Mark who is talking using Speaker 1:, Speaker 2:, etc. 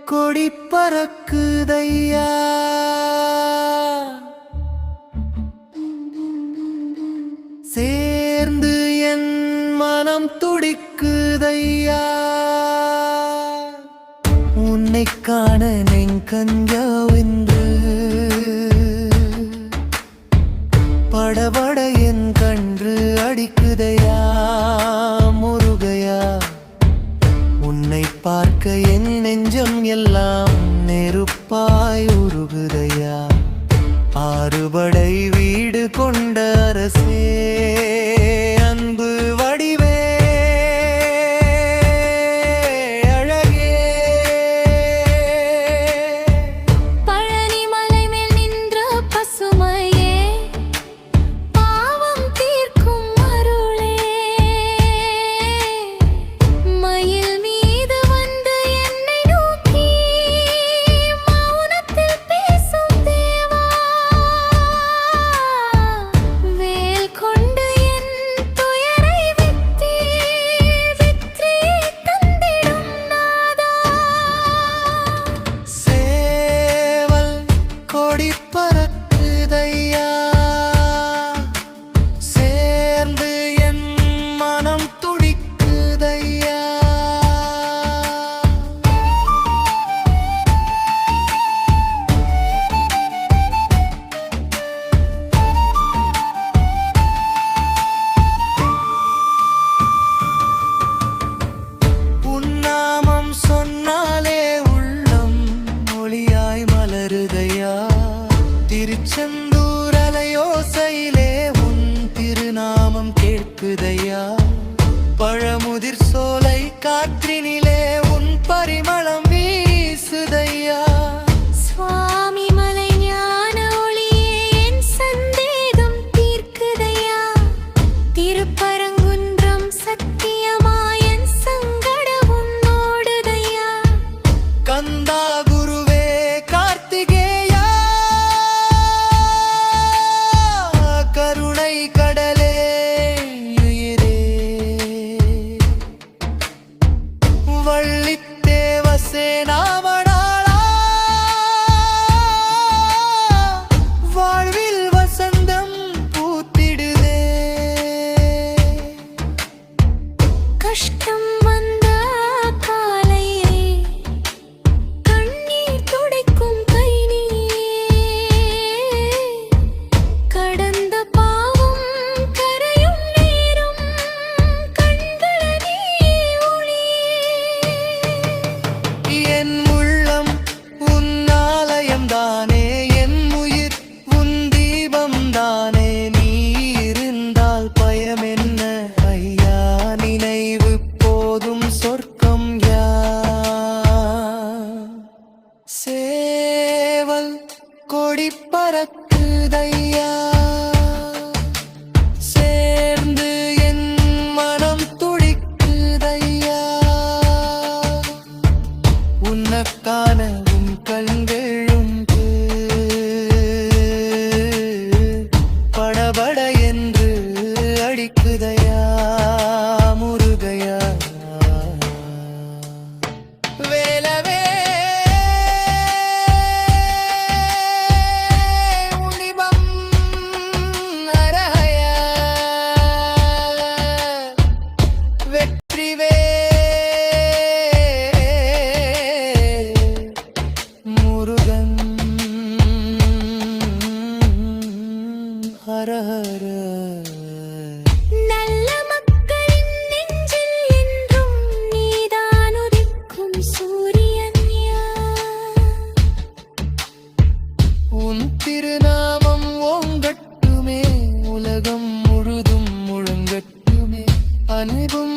Speaker 1: கொடி பறக்குதையா சேர்ந்து என் மனம் துடிக்குதையா உன்னை காண நெஞ்சென்று படபட என் கன்று அடிக்குதையா முருகையா உன்னை பார்க்க என் நெஞ்சம் எல்லாம் நெருப்பாய் உருகுதையா ஆறுபடை வீடு கொண்ட அரசே அன்பு வடிவே அழகே
Speaker 2: பழனி மலை மேல் நின்ற பசுமையே பாவம் தீர்க்கும் அருளே மயில் மீது வந்து என்னை நோக்கி மௌனத்தில் பேசும் தேவா வேல் கொண்டு என் துயரை வெற்றி தந்திடும் நாதா
Speaker 1: சேவல் கொடி பறக்குதையா சேர்ந்து என் மனம் துடிக்குதையா உன்னாமம் சொன்னாலே உள்ளம் மொழியாய் மலருதையா திருச்செந்தூர் அலையோசையிலே உன் திருநாமம் கேட்குதையா பழமுதிர் சோலை காற்றினிலே உன் பரிமளம் வீசுதையா
Speaker 2: சுவாமி மலை ஞான ஒளியே என் சந்தேகம் தீர்க்குதையா திருப்பரங்குன்றம் சத்தியமாயன் சங்கடம் உன்னோடுதையா
Speaker 1: கந்தா குருவே கார்த்திகேயா கருணை கடலே உயிரே வள்ளித்தேவசேனாவனாளா வாழ்வில் வசந்தம் பூத்திடுதே
Speaker 2: கஷ்டம் வந்த காலையே கண்ணீர் துடைக்கும் கை நீயே கடந்த பாவம் கரையும் நேரம் கண்கள நீயே ஒளியே
Speaker 1: என் உள்ளம் உன் ஆலயம் தானே என் உயிர் உன் தீபம் தானே நீ இருந்தால் பயம் என்ன ஐயா நினைவு போதும் சொர்க்கம் யா சேவல் கொடி பறக்குதையா சேர்ந்து என் மனம் துடிக்குதையா உன்னக்கான உன் கண்கெழுந்து படபட என்று அடிக்குதையா முருகையா வேலவே உனிபம் அரஹயா வெற்றிவே முருகன் ஹரஹர
Speaker 2: நல்ல மக்களின் நெஞ்சில் என்றும் நீதான் உதிக்கும் சூரியன்
Speaker 1: உன் திருநாமம் ஓங்கட்டுமே உலகம் முழுதும் முழங்கட்டுமே அன்பும்